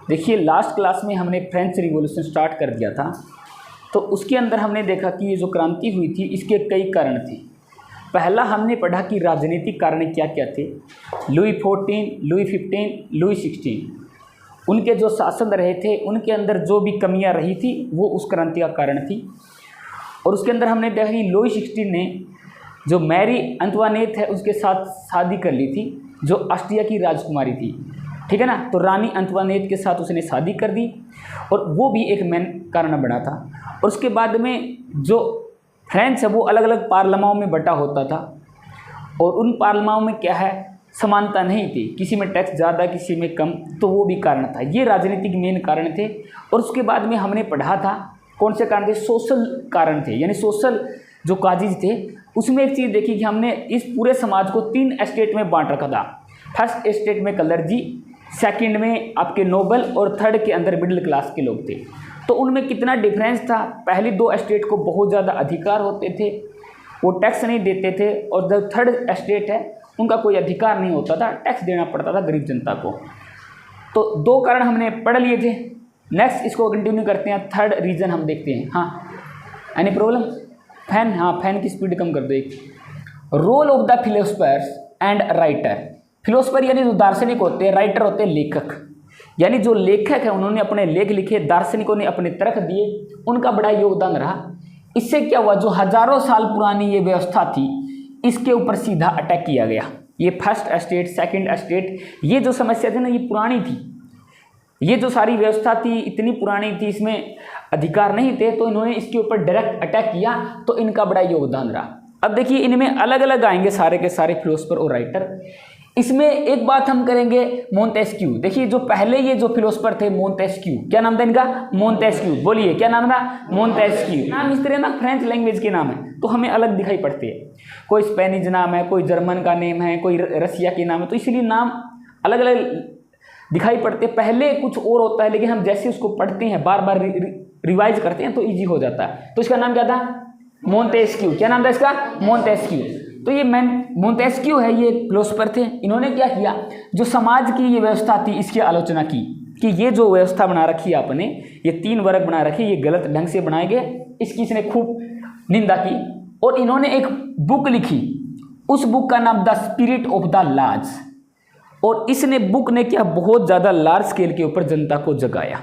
देखिए last class में हमने फ्रेंच रिवॉल्यूशन स्टार्ट कर दिया था, तो उसके अंदर हमने देखा कि ये जो क्रांति हुई थी इसके कई कारण थे। पहला हमने पढ़ा कि राजनीतिक कारण क्या क्या थे। लुई 14, लुई 15, लुई 16 उनके जो शासन रहे थे उनके अंदर जो भी कमियां रही थी वो उस क्रांति का कारण थी। और उसके अंदर हमने देखा कि लुई 16 ने जो मैरी अंतवानेट है उसके साथ शादी कर ली थी, जो ऑस्ट्रिया की राजकुमारी थी, ठीक है ना। तो रानी अंतवानेट के साथ उसने शादी कर दी और वो भी एक मेन कारण बना था। और उसके बाद में जो फ्रेंच है वो अलग अलग पार्लियामाओं में बटा होता था और उन पार्लियामाओं में क्या है समानता नहीं थी, किसी में टैक्स ज़्यादा किसी में कम, तो वो भी कारण था। ये राजनीतिक मेन कारण थे। और उसके बाद में हमने पढ़ा था कौन से कारण थे, सोशल कारण थे, यानी सोशल जो काजेज थे। उसमें एक चीज़ देखी कि हमने इस पूरे समाज को 3 एस्टेट में बांट रखा था। फर्स्ट एस्टेट में क्लर्जी, सेकंड में आपके नोबल और थर्ड के अंदर मिडिल क्लास के लोग थे। तो उनमें कितना डिफरेंस था, पहली 2 एस्टेट को बहुत ज़्यादा अधिकार होते थे, वो टैक्स नहीं देते थे, और जो थर्ड एस्टेट है उनका कोई अधिकार नहीं होता था, टैक्स देना पड़ता था गरीब जनता को। तो 2 कारण हमने पढ़ लिए थे। नेक्स्ट इसको कंटिन्यू करते हैं, थर्ड रीजन हम देखते हैं। हाँ, एनी प्रॉब्लम? फैन, हाँ फैन की स्पीड कम कर दो एक। Role of the philosophers and writer. Philosopher यानी जो दार्शनिक होते हैं, राइटर होते हैं लेखक, यानी जो लेखक है उन्होंने अपने लेख लिखे, दार्शनिकों ने अपने तर्क दिए, उनका बड़ा योगदान रहा। इससे क्या हुआ, जो हजारों साल पुरानी ये व्यवस्था थी इसके ऊपर सीधा अटैक किया गया। ये फर्स्ट एस्टेट, सेकंड एस्टेट, ये जो समस्या थी ना ये पुरानी थी, ये जो सारी व्यवस्था थी इतनी पुरानी थी, इसमें अधिकार नहीं थे, तो इन्होंने इसके ऊपर डायरेक्ट अटैक किया, तो इनका बड़ा योगदान रहा। अब देखिए इनमें अलग अलग आएंगे सारे के सारे फिलोसफर और राइटर। इसमें एक बात हम करेंगे मोंटेस्क्यू। देखिए जो पहले ये जो फिलोसफर थे मोंटेस्क्यू, क्या नाम था इनका? मोंटेस्क्यू। बोलिए क्या नाम था? मोंटेस्क्यू। नाम इस तरह ना फ्रेंच लैंग्वेज के नाम है तो हमें अलग दिखाई पड़ते हैं, कोई स्पेनिश नाम है, कोई जर्मन का नेम है, कोई रसिया के नाम है, तो इसलिए नाम अलग अलग दिखाई पड़ते हैं। पहले कुछ और होता है लेकिन हम जैसे उसको पढ़ते हैं बार बार रिवाइज करते हैं तो ईजी हो जाता है। तो इसका नाम क्या था? मोंटेस्क्यू। क्या नाम था इसका? मोंटेस्क्यू। तो ये मोंटेस्क्यू है, ये फिलोसफर थे। इन्होंने क्या किया, जो समाज की ये व्यवस्था थी इसकी आलोचना की कि ये जो व्यवस्था बना रखी है आपने, ये 3 वर्ग बना रखे, ये गलत ढंग से बनाए गए, इसकी इसने खूब निंदा की। और इन्होंने एक बुक लिखी, उस बुक का नाम the spirit of the laws. और इसने बुक ने क्या बहुत ज़्यादा लार्ज स्केल के ऊपर जनता को जगाया,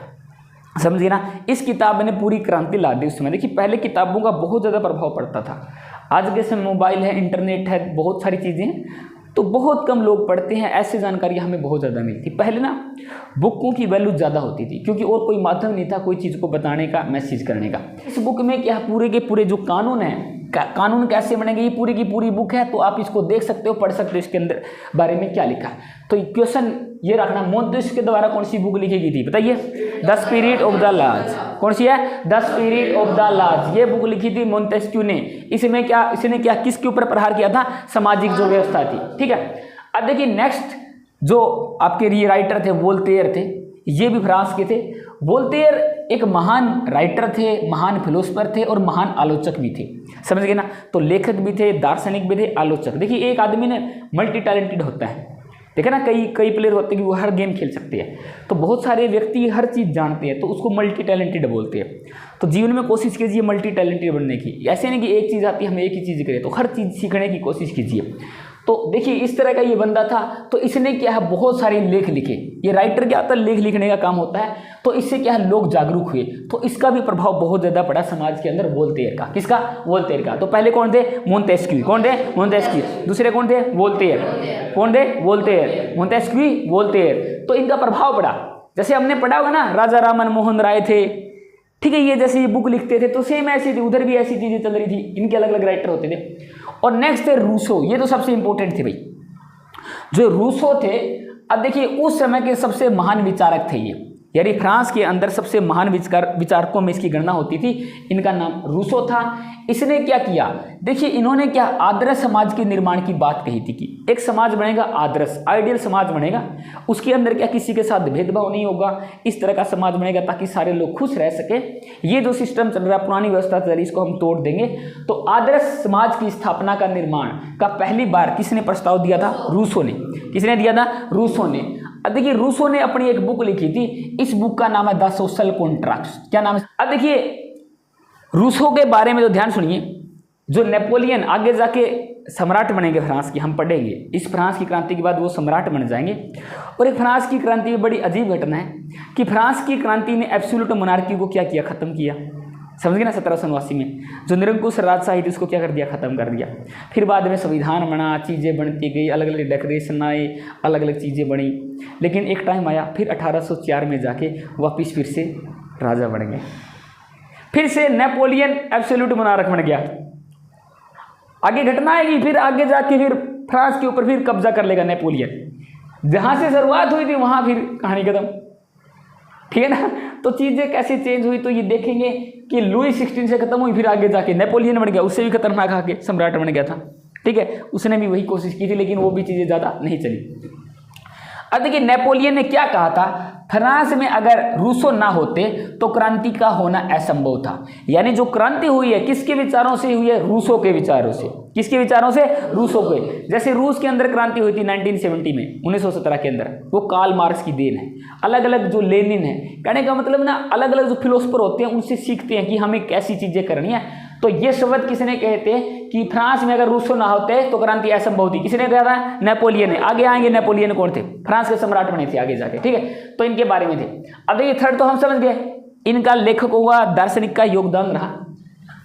समझिए ना। इस किताब ने पूरी क्रांति ला दी उस समय। देखिए पहले किताबों का बहुत ज़्यादा प्रभाव पड़ता था, आज के समय मोबाइल है, इंटरनेट है, बहुत सारी चीज़ें हैं, तो बहुत कम लोग पढ़ते हैं, ऐसी जानकारी हमें बहुत ज़्यादा मिलती। पहले ना बुकों की वैल्यू ज़्यादा होती थी क्योंकि और कोई माध्यम नहीं था कोई चीज़ को बताने का, मैसेज करने का। इस बुक में क्या पूरे के पूरे जो कानून हैं, कानून कैसे बनेंगे, ये पूरी की पूरी बुक है, तो आप इसको देख सकते हो, पढ़ सकते हो इसके अंदर बारे में क्या लिखा है। तो क्वेश्चन ये रखना, मोंटेस्क्यू के द्वारा कौन सी बुक लिखी गई थी बताइए? The spirit of the laws. कौन सी है? The spirit of the laws. ये बुक लिखी थी मोंटेस्क्यू ने। इसने क्या किसके ऊपर प्रहार किया था? सामाजिक जो व्यवस्था थी, ठीक है। अब देखिए नेक्स्ट जो आपके ये राइटर थे वोल्टेयर थे, ये भी फ्रांस के थे। वोल्टेयर एक महान राइटर थे, महान फिलोसफर थे और महान आलोचक भी थे, समझ गए ना। तो लेखक भी थे, दार्शनिक भी थे, आलोचक। देखिए एक आदमी ने मल्टी टैलेंटेड होता है, देखा ना, कई प्लेयर होते हैं कि वो हर गेम खेल सकते हैं, तो बहुत सारे व्यक्ति हर चीज़ जानते हैं तो उसको मल्टी टैलेंटेड बोलते हैं। तो जीवन में कोशिश कीजिए मल्टी टैलेंटेड बनने की, ऐसे नहीं कि एक चीज़ आती है हम एक ही चीज़ करें, तो हर चीज़ सीखने की कोशिश कीजिए। तो देखिए इस तरह का ये बंदा था, तो इसने क्या है बहुत सारे लेख लिखे। ये राइटर क्या होता है, लेख लिखने का काम होता है, तो इससे क्या है लोग जागरूक हुए, तो इसका भी प्रभाव बहुत ज़्यादा पड़ा समाज के अंदर वोल्टेयर का। किसका? वोल्टेयर का। तो पहले कौन थे? मोंटेस्क्यू। कौन थे? मोंटेस्क्यू। दूसरे कौन थे? वोल्टेयर। कौन थे? वोल्टेयर। Montesquieu, Voltaire. तो इनका प्रभाव पड़ा। जैसे हमने पढ़ा होगा ना, राजा राम मोहन राय थे, ठीक है, ये जैसे ये बुक लिखते थे तो सेम ऐसी थी, उधर भी ऐसी चीजें चल रही थी, इनके अलग अलग राइटर होते थे। और नेक्स्ट थे रूसो, ये तो सबसे इंपॉर्टेंट थे भाई, जो रूसो थे। अब देखिए उस समय के सबसे महान विचारक थे ये, यानी फ्रांस के अंदर सबसे महान विचारकों में इसकी गणना होती थी। इनका नाम रूसो था। इसने क्या किया, देखिए इन्होंने क्या आदर्श समाज के निर्माण की बात कही थी कि एक समाज बनेगा आदर्श, आइडियल समाज बनेगा, उसके अंदर क्या किसी के साथ भेदभाव नहीं होगा, इस तरह का समाज बनेगा ताकि सारे लोग खुश रह सके। ये जो सिस्टम चल रहा है, पुरानी व्यवस्था चल रही, इसको हम तोड़ देंगे। तो आदर्श समाज की स्थापना का निर्माण का पहली बार किसने प्रस्ताव दिया था? रूसो ने। किसने दिया था? रूसो ने। अब देखिए रूसो ने अपनी एक बुक लिखी थी, इस बुक का नाम है द सोशल कॉन्ट्रैक्ट। क्या नाम है? अब देखिए रूसो के बारे में तो ध्यान सुनिए। जो नेपोलियन आगे जाके सम्राट बनेंगे फ्रांस की, हम पढ़ेंगे इस फ्रांस की क्रांति के बाद वो सम्राट बन जाएंगे। और एक फ्रांस की क्रांति में बड़ी अजीब घटना है कि फ्रांस की क्रांति ने एब्सोल्यूट मोनार्की को क्या किया, खत्म किया। समझ गए ना? 1789 में जो निरंकुश राजशाही थी उसको क्या कर दिया, खत्म कर दिया। फिर बाद में संविधान बना, चीज़ें बनती गई, अलग अलग डेकोरेशन आए, अलग अलग चीज़ें बनी। लेकिन एक टाइम आया फिर 1804 में जाके वापिस फिर से राजा बन गए, फिर से नेपोलियन एब्सोल्यूट मोनार्क बन गया। आगे घटना आएगी, फिर आगे जाके फिर फ्रांस के ऊपर फिर कब्जा कर लेगा नेपोलियन। जहाँ से शुरुआत हुई थी वहाँ फिर कहानी खत्म। ठीक है ना? तो चीज़ें कैसे चेंज हुई तो ये देखेंगे कि लुई 16 से खत्म हुई, फिर आगे जाके नेपोलियन बन गया, उससे भी खतरनाक आगे सम्राट बन गया था। ठीक है, उसने भी वही कोशिश की थी, लेकिन वो भी चीज़ें ज़्यादा नहीं चली। अब देखिए नेपोलियन ने क्या कहा था, फ्रांस में अगर रूसो ना होते तो क्रांति का होना असंभव था। यानी जो क्रांति हुई है किसके विचारों से हुई है? रूसो के विचारों से। किसके विचारों से? रूसो के। जैसे रूस के अंदर क्रांति हुई थी 1970 में, 1917 के अंदर, वो कार्ल मार्क्स की देन है। अलग अलग जो लेनिन है, कहने का मतलब ना अलग अलग जो फिलोसफर होते हैं उनसे सीखते हैं कि हमें कैसी चीज़ें करनी है। तो ये शब्द किसने कहे थे कि फ्रांस में अगर रूसो ना होते तो क्रांति असंभव थी? किसने कहा था? नेपोलियन ने। आगे आएंगे नेपोलियन कौन थे? फ्रांस के सम्राट बने थे आगे जाके। ठीक है, तो इनके बारे में थे। अब देखिए थर्ड तो हम समझ गए, इनका लेखकों का दार्शनिक का योगदान रहा।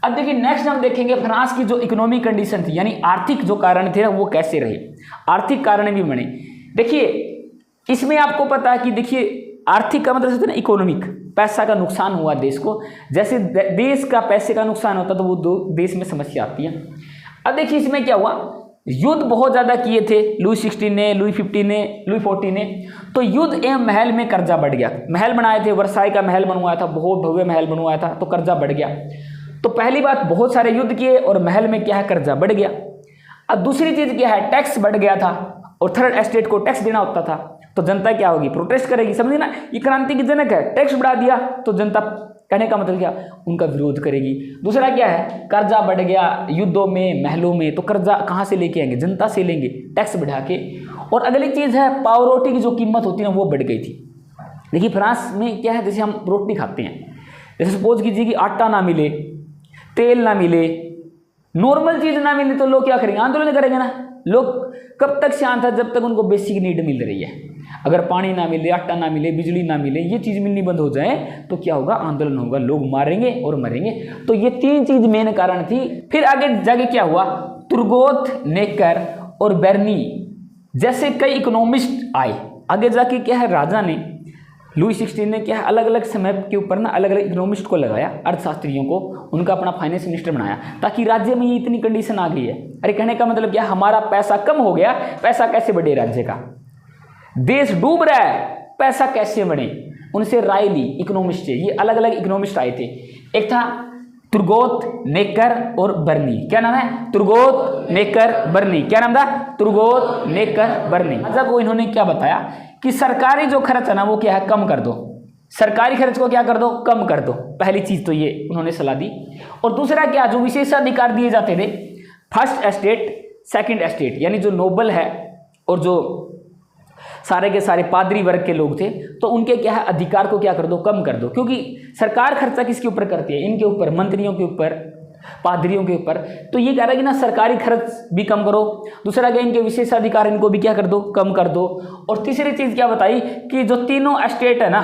अब देखिए नेक्स्ट हम देखेंगे फ्रांस की जो इकोनॉमिक कंडीशन थी, यानी आर्थिक जो कारण थे वो कैसे रहे, आर्थिक कारण भी बने। देखिए इसमें आपको पता है कि देखिए आर्थिक का मतलब होता है ना इकोनॉमिक, पैसा का नुकसान हुआ देश को। जैसे देश का पैसे का नुकसान होता तो वो देश में समस्या आती है। अब देखिए इसमें क्या हुआ, युद्ध बहुत ज़्यादा किए थे लुई 16 ने, लुई 15 ने, लुई 14 ने। तो युद्ध एवं महल में कर्जा बढ़ गया। महल बनाए थे, वर्साई का महल बनवाया था, बहुत भव्य महल बनवाया था, तो कर्जा बढ़ गया। तो पहली बात बहुत सारे युद्ध किए और महल में क्या है, कर्जा बढ़ गया। अब दूसरी चीज़ क्या है, टैक्स बढ़ गया था और थर्ड एस्टेट को टैक्स देना होता था, तो जनता क्या होगी, प्रोटेस्ट करेगी। समझे ना, ये क्रांति की जनक है। टैक्स बढ़ा दिया तो जनता, कहने का मतलब क्या, उनका विरोध करेगी। दूसरा क्या है, कर्जा बढ़ गया युद्धों में, महलों में, तो कर्जा कहाँ से लेके आएंगे, जनता से लेंगे टैक्स बढ़ा के। और अगली चीज़ है पाव रोटी की जो कीमत होती है ना वो बढ़ गई थी। देखिए फ्रांस में क्या है, जैसे हम रोटी खाते हैं, जैसे सपोज कीजिए कि आटा ना मिले, तेल ना मिले, नॉर्मल चीज़ ना मिले, तो लोग क्या करेंगे, आंदोलन करेंगे ना। लोग कब तक शांत है, जब तक उनको बेसिक नीड मिल रही है। अगर पानी ना मिले, आटा ना मिले, बिजली ना मिले, ये चीज़ मिलनी बंद हो जाए तो क्या होगा, आंदोलन होगा, लोग मारेंगे और मरेंगे। तो ये तीन चीज मेन कारण थी। फिर आगे जाके क्या हुआ, तुर्गोत, नेकर और बेर्नी जैसे कई इकोनॉमिस्ट आए। आगे जाके क्या है, राजा ने, लुई 16 ने क्या है, अलग अलग समय के ऊपर ना अलग अलग इकोनॉमिस्ट को लगाया, अर्थशास्त्रियों को, उनका अपना फाइनेंस मिनिस्टर बनाया, ताकि राज्य में ये इतनी कंडीशन आ गई है। अरे कहने का मतलब क्या, हमारा पैसा कम हो गया, पैसा कैसे बढ़े राज्य का, देश डूब रहा है, पैसा कैसे बढ़े, उनसे राय ली इकोनॉमिस्ट से। ये अलग अलग इकोनॉमिस्ट आए थे। एक था तुर्गोत, नेकर और बर्नी। क्या नाम है, तुर्गोत, नेकर, बर्नी। क्या नाम था, तुर्गोत, नेकर, बर्नी। राजा को इन्होंने क्या बताया कि सरकारी जो खर्च है ना वो क्या है, कम कर दो, सरकारी खर्च को क्या कर दो, कम कर दो। पहली चीज तो ये उन्होंने सलाह दी। और दूसरा क्या, जो विशेषाधिकार दिए जाते थे, फर्स्ट एस्टेट, सेकंड एस्टेट, यानी जो नोबल है और जो सारे के सारे पादरी वर्ग के लोग थे, तो उनके क्या है, अधिकार को क्या कर दो, कम कर दो। क्योंकि सरकार खर्चा किसके ऊपर करती है, इनके ऊपर, मंत्रियों के ऊपर, पादरियों के ऊपर। तो ये कह रहा है कि ना सरकारी खर्च भी कम करो। दूसरा क्या, इनके विशेषाधिकार इनको भी क्या कर दो, कम कर दो। और तीसरी चीज क्या बताई कि जो तीनों एस्टेट है ना,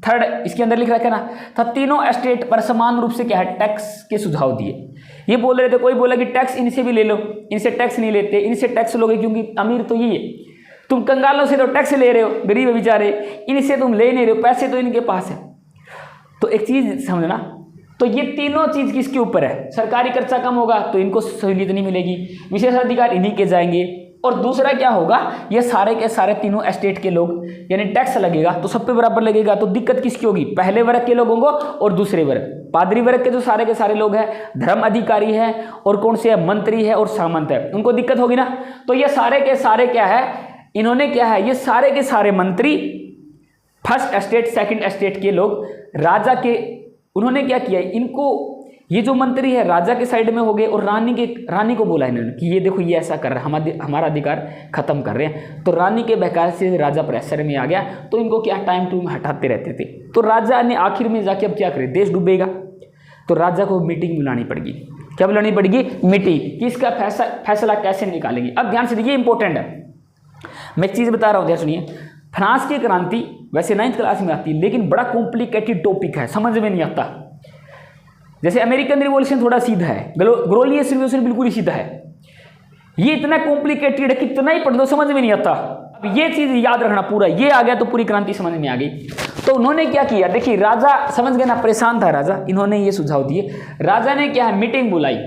थर्ड इसके अंदर लिख रखा है ना, तो तीनों एस्टेट पर समान रूप से क्या है, टैक्स के सुझाव दिए। ये बोल रहे थे, कोई बोला कि टैक्स इनसे भी ले लो, इनसे टैक्स नहीं लेते, इनसे टैक्स लोगे क्योंकि अमीर तो ये है, तुम कंगालों से तो टैक्स ले रहे हो, गरीब बेचारे, इनसे तुम ले नहीं रहे हो, पैसे तो इनके पास है। तो एक चीज समझना, तो ये तीनों चीज किसके ऊपर है, सरकारी खर्चा कम होगा तो इनको सहूलियत नहीं मिलेगी, विशेषाधिकार इन्हीं के जाएंगे। और दूसरा क्या होगा, ये सारे के सारे तीनों एस्टेट के लोग, यानी टैक्स लगेगा तो सब पे बराबर लगेगा, तो दिक्कत किसकी होगी, पहले वर्ग के लोगों को और दूसरे वर्ग, पादरी वर्ग के जो सारे के सारे लोग हैं, धर्म अधिकारी है और कौन से है, मंत्री है और सामंत है, उनको दिक्कत होगी ना। तो ये सारे के सारे क्या है, इन्होंने क्या है, ये सारे के सारे मंत्री, फर्स्ट एस्टेट, सेकंड एस्टेट के लोग, राजा के, उन्होंने क्या किया, इनको ये जो मंत्री है राजा के साइड में हो गए और रानी को बोला इन्होंने कि ये देखो ये ऐसा कर रहा है, हमारा अधिकार खत्म कर रहे हैं। तो रानी के बहकावे से राजा प्रेशर में आ गया, तो इनको क्या टाइम टू हटाते रहते थे। तो राजा ने आखिर में जाके अब क्या करे, देश डूबेगा, तो राजा को मीटिंग बुलानी पड़ेगी। क्या बुलानी पड़ेगी? मीटिंग, कि इसका फैसला कैसे निकालेंगे। अब ध्यान से देखिए, इंपॉर्टेंट है, मैं एक चीज़ बता रहा हूँ, ध्यान सुनिए। फ्रांस की क्रांति वैसे 9th क्लास में आती है, लेकिन बड़ा कॉम्प्लिकेटेड टॉपिक है, समझ में नहीं आता। जैसे अमेरिकन रिवॉल्यूशन थोड़ा सीधा है, ग्लोरियस रिवॉल्यूशन बिल्कुल ही सीधा है। ये इतना कॉम्प्लिकेटेड है, कितना ही पढ़ दो समझ में नहीं आता। अब ये चीज याद रखना, पूरा ये आ गया तो पूरी क्रांति समझ में आ गई। तो उन्होंने क्या किया, देखिए राजा समझ गए ना, परेशान था राजा, इन्होंने ये सुझाव दिए। राजा ने क्या है, मीटिंग बुलाई।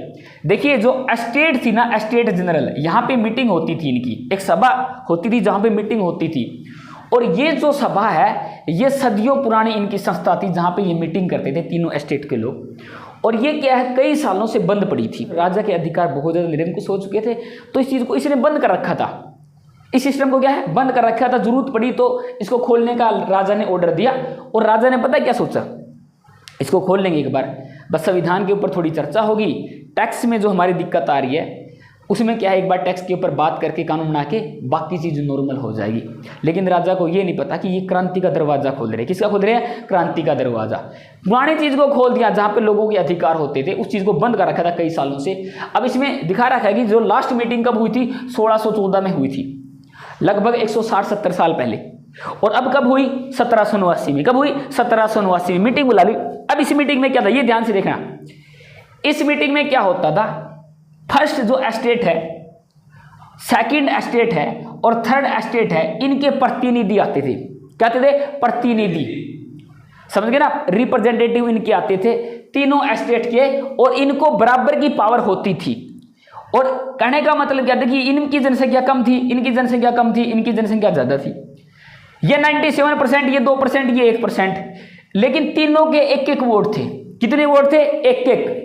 देखिए जो एस्टेट थी ना, एस्टेट जनरल, यहाँ पे मीटिंग होती थी, इनकी एक सभा होती थी जहाँ पे मीटिंग होती थी। और ये जो सभा है ये सदियों पुरानी इनकी संस्था थी जहाँ पे ये मीटिंग करते थे तीनों एस्टेट के लोग। और ये क्या है, कई सालों से बंद पड़ी थी। राजा के अधिकार बहुत ज़्यादा निरंकुश हो चुके थे, तो इस चीज़ को इसने बंद कर रखा था। इस सिस्टम को क्या है, बंद कर रखा था। जरूरत पड़ी तो इसको खोलने का राजा ने ऑर्डर दिया। और राजा ने पता है क्या सोचा, इसको खोल लेंगे एक बार, बस संविधान के ऊपर थोड़ी चर्चा होगी, टैक्स में जो हमारी दिक्कत आ रही है उसमें क्या है, एक बार टैक्स के ऊपर बात करके कानून बना के बाकी चीज़ नॉर्मल हो जाएगी। लेकिन राजा को ये नहीं पता कि ये क्रांति का दरवाजा खोल रहे हैं। किसका खोल रहे हैं? क्रांति का दरवाजा। पुरानी चीज़ को खोल दिया जहाँ पे लोगों के अधिकार होते थे, उस चीज़ को बंद कर रखा था कई सालों से। अब इसमें दिखा रखा है कि जो लास्ट मीटिंग कब हुई थी, 1614 में हुई थी, लगभग 160-70 साल पहले। और अब कब हुई? 1789 में। कब हुई? 1789 में मीटिंग बुला ली। अब इस मीटिंग में क्या था, ये ध्यान से देखना। इस मीटिंग में क्या होता था, फर्स्ट जो एस्टेट है, सेकंड एस्टेट है और थर्ड एस्टेट है, इनके प्रतिनिधि आते थे। क्या आते थे? प्रतिनिधि, समझ गए ना, रिप्रेजेंटेटिव इनके आते थे तीनों एस्टेट के, और इनको बराबर की पावर होती थी। और कहने का मतलब क्या था कि इनकी जनसंख्या कम थी, इनकी जनसंख्या कम थी, इनकी जनसंख्या ज्यादा थी। ये 97%, ये 2%, ये 1%, लेकिन तीनों के एक एक वोट थे। कितने वोट थे?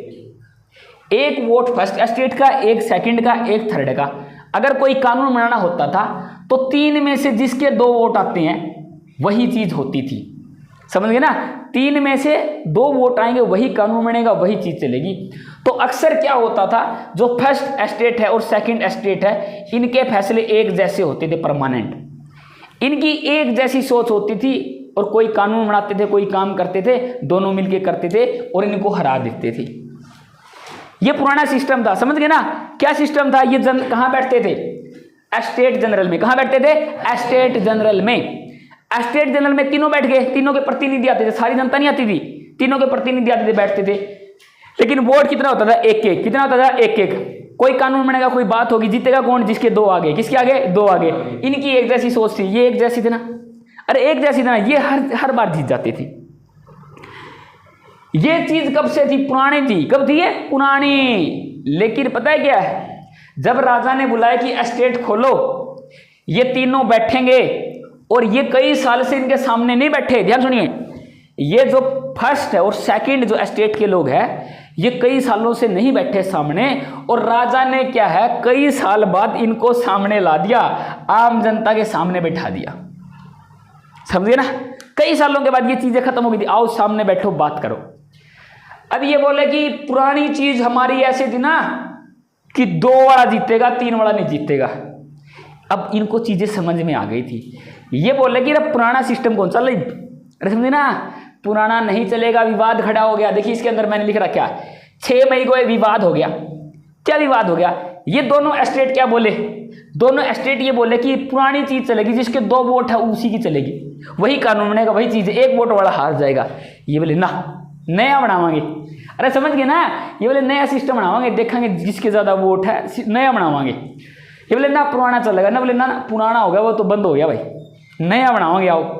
एक वोट फर्स्ट एस्टेट का, एक सेकंड का, एक थर्ड का। अगर कोई कानून बनाना होता था तो 3 में से जिसके 2 वोट आते हैं वही चीज होती थी, समझ गए ना। 3 में से 2 वोट आएंगे, वही कानून बनेगा, वही चीज चलेगी। तो अक्सर क्या होता था, जो फर्स्ट एस्टेट है और सेकंड एस्टेट है, इनके फैसले एक जैसे होते थे, परमानेंट। इनकी एक जैसी सोच होती थी और कोई कानून बनाते थे, कोई काम करते थे, दोनों मिलके करते थे और इनको हरा देते थे। ये पुराना सिस्टम था, समझ गए ना। क्या सिस्टम था? ये कहाँ बैठते थे? एस्टेट जनरल में। कहाँ बैठते थे? एस्टेट जनरल में। एस्टेट जनरल में तीनों बैठ गए, तीनों के प्रतिनिधि आते थे, सारी जनता नहीं आती थी, तीनों के प्रतिनिधि आते थे, बैठते थे। लेकिन वोट कितना होता था? एक एक। कितना होता था? एक एक। कोई कानून बनेगा, कोई बात होगी, जीतेगा कौन? जिसके 2 आगे। किसके आगे? 2 आगे। इनकी एक जैसी सोच थी, ये एक जैसी थी ना, अरे एक जैसी थी ना, ये हर बार जीत जाती थी। ये चीज कब से थी? पुरानी थी। कब थी ये? पुरानी। लेकिन पता है क्या है, जब राजा ने बुलाया कि एस्टेट खोलो, ये तीनों बैठेंगे, और ये कई साल से इनके सामने नहीं बैठे। ध्यान सुनिए, ये जो फर्स्ट है और सेकंड जो एस्टेट के लोग हैं, ये कई सालों से नहीं बैठे सामने, और राजा ने क्या है, कई साल बाद इनको सामने ला दिया, आम जनता के सामने बैठा दिया। समझिए ना, कई सालों के बाद ये चीजें खत्म हो गई थी, आओ सामने बैठो, बात करो। अब ये बोले कि पुरानी चीज हमारी ऐसे थी ना कि 2 वाला जीतेगा, 3 वाला नहीं जीतेगा। अब इनको चीजें समझ में आ गई थी। ये बोले कि पुराना सिस्टम कौन सा, अरे समझे ना, पुराना नहीं चलेगा, विवाद खड़ा हो गया। देखिए इसके अंदर मैंने लिख रखा है, 6 मई को एक विवाद हो गया। क्या विवाद हो गया? ये दोनों एस्टेट क्या बोले, दोनों एस्टेट ये बोले कि पुरानी चीज चलेगी, जिसके 2 वोट है उसी की चलेगी, वही कानून बनेगा, वही चीज, 1 वोट वाला हार जाएगा। ये बोले ना, नया बनावांगे। अरे समझ गए ना, ये बोले नया सिस्टम बनावांगे, देखेंगे जिसके ज्यादा वोट है, नया बनावांगे। ये बोले ना पुराना चलेगा, ना बोले ना पुराना हो गया, वो तो बंद हो गया भाई, नया बनावांगे, आओ।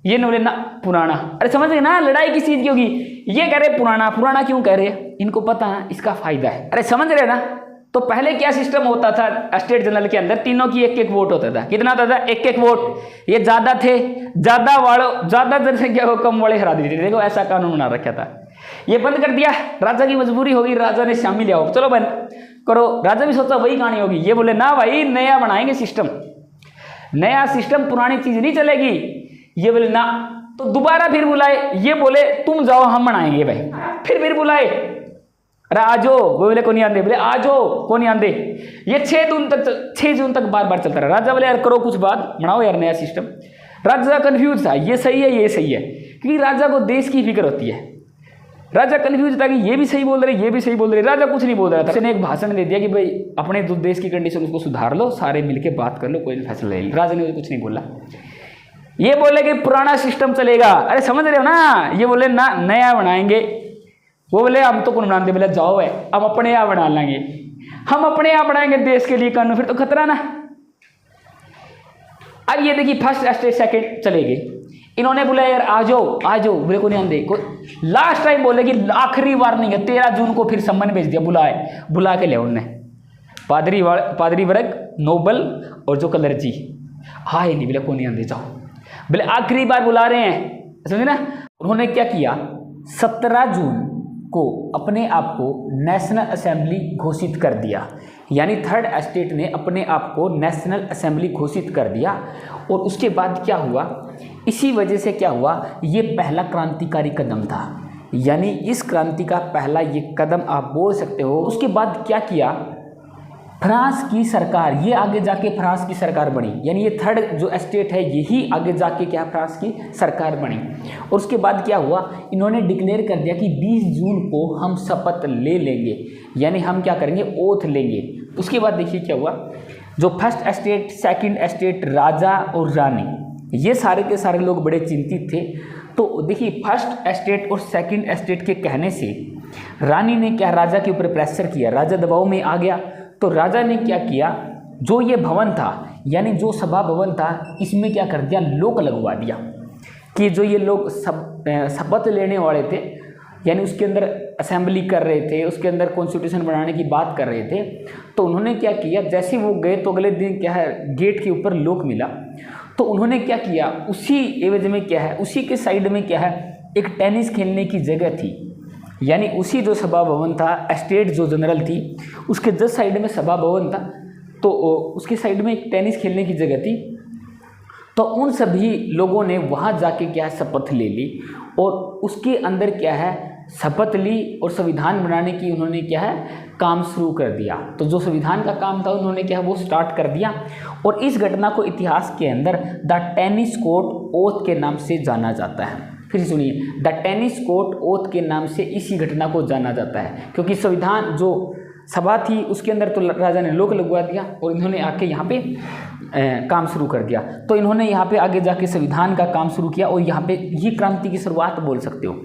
ये ना बोले ना पुराना। अरे समझ गए ना, लड़ाई किस चीज की होगी? ये कह रहे पुराना, पुराना क्यों कह रहे हैं, इनको पता है इसका फायदा है। अरे समझ रहे ना। तो पहले क्या सिस्टम होता था एस्टेट जनरल के अंदर, तीनों की 1-1 वोट होता था। कितना होता था? 1-1 वोट। ये ज्यादा थे, ज्यादा जनसंख्या को कम वाले हरा देते थे। देखो ऐसा कानून बना रखा था। ये बंद कर दिया, राजा की मजबूरी होगी, राजा ने शामिल आओ, चलो बंद करो। राजा भी सोचा वही कहानी होगी। ये बोले ना भाई, नया बनाएंगे सिस्टम, नया सिस्टम, पुरानी चीज नहीं चलेगी। ये बोले ना, तो दोबारा फिर बुलाए। ये बोले तुम जाओ, हम बनाएंगे भाई। फिर बुलाए, अरे आजो, वो बोले को नहीं आंदे, बोले आजो को नहीं आंदे। ये 6 जून तक बार बार चलता रहा। राजा बोले यार करो कुछ बात, बनाओ यार नया सिस्टम। राजा कंफ्यूज था, ये सही है ये सही है, क्योंकि राजा को देश की फिक्र होती है। राजा कंफ्यूज था कि ये भी सही बोल रहे ये भी सही बोल रहे। राजा कुछ नहीं बोल रहा था। उसने एक भाषण दे दिया कि भाई अपने जो देश की कंडीशन उसको सुधार लो, सारे मिलके बात कर लो, कोई फैसला ले लो। राजा ने कुछ नहीं बोला। ये बोले कि पुराना सिस्टम चलेगा। अरे समझ रहे हो ना, ये बोले ना नया बनाएंगे। वो बोले हम तो कौन बनाते, बोले जाओ है हम अपने यहाँ बना लेंगे, हम अपने यहाँ बनाएंगे देश के लिए कानून, फिर तो खतरा ना। अब ये देखिए फर्स्ट स्टेज सेकंड चले गए। इन्होंने बोला यार आ जाओ, बोले को नहीं आंदे। लास्ट टाइम बोले कि आखिरी वार्निंग है, 13 जून को फिर सम्मन भेज दिया, बुला के ले उनने पादरी वर्ग, नोबल और जो कलरजी। हाँ ये नहीं, बोले को नहीं आंदे जाओ, बोले आखिरी बार बुला रहे हैं, समझे ना। उन्होंने क्या किया, 17 जून को अपने आप को नेशनल असेंबली घोषित कर दिया। यानी थर्ड एस्टेट ने अपने आप को नेशनल असेंबली घोषित कर दिया। और उसके बाद क्या हुआ, इसी वजह से क्या हुआ, ये पहला क्रांतिकारी कदम था। यानी इस क्रांति का पहला ये कदम आप बोल सकते हो। उसके बाद क्या किया, फ्रांस की सरकार, ये आगे जाके फ्रांस की सरकार बनी। यानी ये थर्ड जो एस्टेट है यही आगे जाके क्या फ्रांस की सरकार बनी। और उसके बाद क्या हुआ, इन्होंने डिक्लेयर कर दिया कि 20 जून को हम शपथ ले लेंगे, यानी हम क्या करेंगे, ओथ लेंगे। उसके बाद देखिए क्या हुआ, जो फर्स्ट एस्टेट, सेकंड एस्टेट, राजा और रानी, ये सारे के सारे लोग बड़े चिंतित थे। तो देखिए फर्स्ट एस्टेट और सेकंड एस्टेट के कहने से रानी ने क्या, राजा के ऊपर प्रेशर किया, राजा दबाव में आ गया। तो राजा ने क्या किया, जो ये भवन था यानी जो सभा भवन था, इसमें क्या कर दिया, लोक लगवा दिया कि जो ये लोग शपथ लेने वाले थे, यानी उसके अंदर असेंबली कर रहे थे, उसके अंदर कॉन्स्टिट्यूशन बनाने की बात कर रहे थे। तो उन्होंने क्या किया, जैसे वो गए तो अगले दिन क्या है, गेट के ऊपर लोक मिला। तो उन्होंने क्या किया, उसी एवज में क्या है, उसी के साइड में क्या है, एक टेनिस खेलने की जगह थी। यानी उसी जो सभा भवन था, एस्टेट जो जनरल थी, उसके जस्ट साइड में सभा भवन था। तो उसके साइड में एक टेनिस खेलने की जगह थी। तो उन सभी लोगों ने वहाँ जाके क्या है, शपथ ले ली। और उसके अंदर क्या है, शपथ ली और संविधान बनाने की उन्होंने क्या है, काम शुरू कर दिया। तो जो संविधान का काम था उन्होंने क्या है, वो स्टार्ट कर दिया। और इस घटना को इतिहास के अंदर द टेनिस कोर्ट ओथ के नाम से जाना जाता है। फिर सुनिए, द टेनिस कोर्ट ओथ के नाम से इसी घटना को जाना जाता है, क्योंकि संविधान जो सभा थी उसके अंदर तो राजा ने लोक लगवा दिया और इन्होंने आके यहाँ पे काम शुरू कर दिया। तो इन्होंने यहाँ पे आगे जाके संविधान का काम शुरू किया और यहाँ पे ये क्रांति की शुरुआत बोल सकते हो।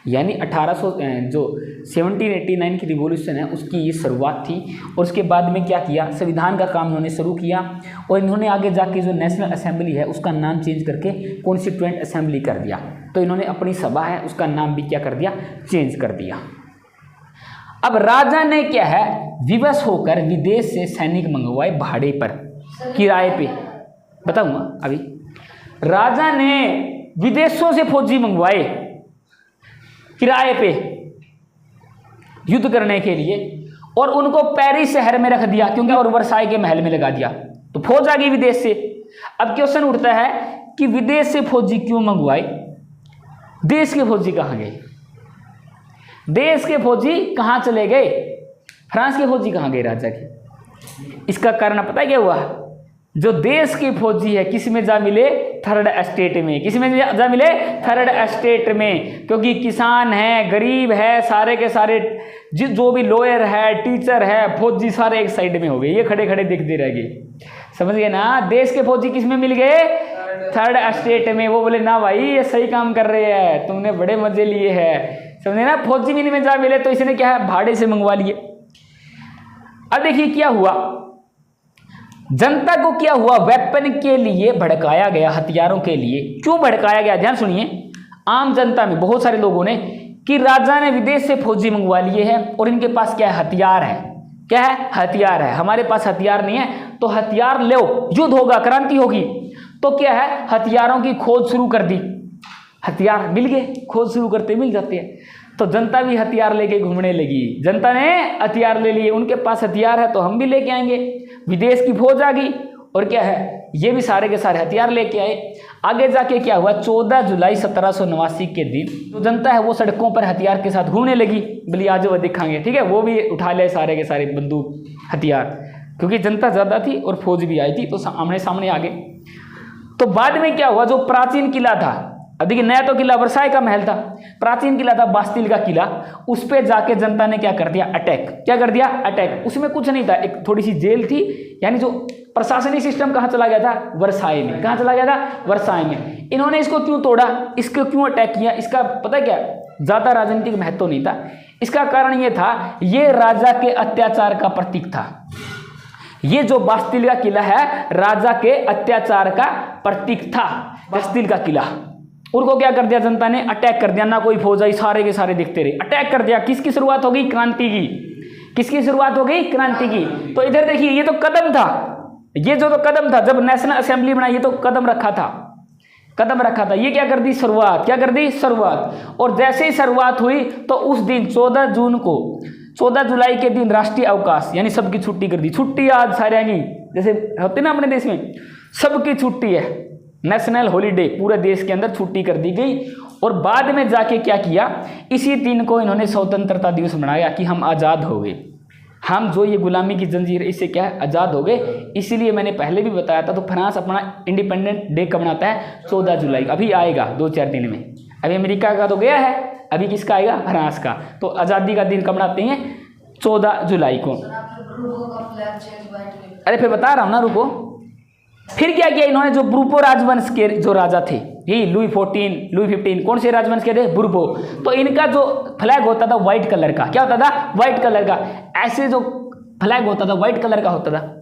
यानी 1789 की रिवॉल्यूशन है उसकी ये शुरुआत थी। और उसके बाद में क्या किया, संविधान का काम इन्होंने शुरू किया और इन्होंने आगे जाके जो नेशनल असेंबली है उसका नाम चेंज करके कॉन्स्टिट्यूएंट असेंबली कर दिया। तो इन्होंने अपनी सभा है उसका नाम भी क्या कर दिया, चेंज कर दिया। अब राजा ने क्या है, विवश होकर विदेश से सैनिक मंगवाए भाड़े पर, किराए पे। बताऊंगा अभी। राजा ने विदेशों से फौजी मंगवाए किराए पे युद्ध करने के लिए और उनको पेरिस शहर में रख दिया, क्योंकि और वर्साई के महल में लगा दिया। तो फौज आ गई विदेश से। अब क्वेश्चन उठता है कि विदेश से फौजी क्यों मंगवाए, देश के फौजी कहाँ गए, देश के फौजी कहाँ चले गए, फ्रांस के फौजी कहाँ गए राजा के। इसका कारण पता है क्या हुआ, जो देश के फौजी है किस में जा मिले, थर्ड एस्टेट में। किस में जा मिले, थर्ड एस्टेट में। क्योंकि किसान है, गरीब है, सारे के सारे जो भी लॉयर है, टीचर है, फौजी सारे एक साइड में हो गए, ये खड़े खड़े दिखते रह गए। समझ गए ना, देश के फौजी किस में मिल गए, थर्ड एस्टेट में। वो बोले ना भाई ये सही काम कर रहे हैं, तुमने बड़े मजे लिए हैं, समझे ना। फौजी भी में जा मिले तो इसने क्या है, भाड़े से मंगवा लिए। अब देखिए क्या हुआ, जनता को क्या हुआ, वेपन के लिए भड़काया गया, हथियारों के लिए। क्यों भड़काया गया, ध्यान सुनिए। आम जनता में बहुत सारे लोगों ने कि राजा ने विदेश से फौजी मंगवा लिए हैं और इनके पास क्या है, हथियार है। क्या है, हथियार है। हमारे पास हथियार नहीं है तो हथियार लो, युद्ध होगा, क्रांति होगी। तो क्या है, हथियारों की खोज शुरू कर दी। हथियार मिल गए, खोज शुरू करते मिल जाते हैं। तो जनता भी हथियार लेके घूमने लगी। जनता ने हथियार ले लिए, उनके पास हथियार है तो हम भी लेके आएंगे। विदेश की फौज आ गई और क्या है, ये भी सारे के सारे हथियार लेके आए। आगे जाके क्या हुआ, 14 जुलाई 1789 के दिन जो जनता है वो सड़कों पर हथियार के साथ घूमने लगी, बोली आज वो दिखाएंगे, ठीक है। वो भी उठा ले सारे के सारे बंदूक हथियार, क्योंकि जनता ज़्यादा थी और फौज भी आई थी, तो आमने सामने आ गए। तो बाद में क्या हुआ, जो प्राचीन किला था, अब देखिए नया तो किला वर्साई का महल था, प्राचीन किला था बास्तिल का किला, उस पर जाके जनता ने क्या कर दिया, अटैक। क्या कर दिया, अटैक। उसमें कुछ नहीं था, एक थोड़ी सी जेल थी, यानी जो प्रशासनिक सिस्टम कहाँ चला गया था, वर्साई में। कहाँ चला गया था, वर्साई में। इन्होंने इसको क्यों तोड़ा, इसको क्यों अटैक किया, इसका पता क्या, ज़्यादा राजनीतिक महत्व नहीं था। इसका कारण ये था, ये राजा के अत्याचार का प्रतीक था। ये जो बास्तिल का किला है राजा के अत्याचार का प्रतीक था, बास्तिल का किला। उनको क्या कर दिया जनता ने, अटैक कर दिया। ना कोई फौज आई, सारे के सारे दिखते रहे, अटैक कर दिया। किसकी शुरुआत हो गई, क्रांति की। किसकी शुरुआत हो गई, क्रांति की। तो इधर देखिए, ये तो कदम था, ये जो तो कदम था, जब नेशनल असेंबली बनाई, ये तो कदम रखा था, कदम रखा था। ये क्या कर दी, शुरुआत। क्या कर दी, शुरुआत। और जैसे ही शुरुआत हुई तो उस दिन 14 जून को, 14 जुलाई के दिन राष्ट्रीय अवकाश, यानी सबकी छुट्टी कर दी। छुट्टी आज सारे की, जैसे होते ना अपने देश में, सबकी छुट्टी है, नेशनल हॉलीडे, पूरे देश के अंदर छुट्टी कर दी गई। और बाद में जाके क्या किया, इसी दिन को इन्होंने स्वतंत्रता दिवस मनाया कि हम आज़ाद हो गए, हम जो ये गुलामी की जंजीर इससे क्या है, आज़ाद हो गए। इसीलिए मैंने पहले भी बताया था, तो फ्रांस अपना इंडिपेंडेंट डे कब मनाता है, 14 जुलाई। अभी आएगा 2-4 दिन में। अभी अमेरिका का तो गया है, अभी किसका आएगा, फ्रांस का। तो आज़ादी का दिन कब मनाते हैं, 14 जुलाई को। अरे फिर बता रहा हूँ ना, रुको। फिर क्या किया इन्होंने, जो ब्रूपो राजवंश के जो राजा थे, यही लुई 14, लुई 15, कौन से राजवंश के थे, ब्रूपो। तो इनका जो फ्लैग होता था व्हाइट कलर का, क्या होता था, व्हाइट कलर का। ऐसे जो फ्लैग होता था व्हाइट कलर का होता था,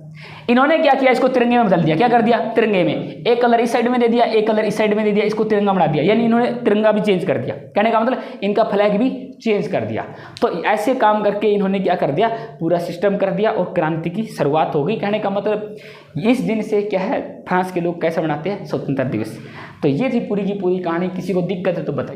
इन्होंने क्या किया, इसको तिरंगे में बदल दिया। क्या कर दिया, तिरंगे में। एक कलर इस साइड में दे दिया, एक कलर इस साइड में दे दिया, इसको तिरंगा बना दिया। यानी इन्होंने तिरंगा भी चेंज कर दिया। कहने का मतलब इनका फ्लैग भी चेंज कर दिया। तो ऐसे काम करके इन्होंने क्या कर दिया, पूरा सिस्टम कर दिया और क्रांति की शुरुआत हो गई। कहने का मतलब इस दिन से क्या है, फ्रांस के लोग कैसे मनाते हैं, स्वतंत्रता दिवस। तो ये थी पूरी की पूरी कहानी। किसी को दिक्कत है तो बताइए।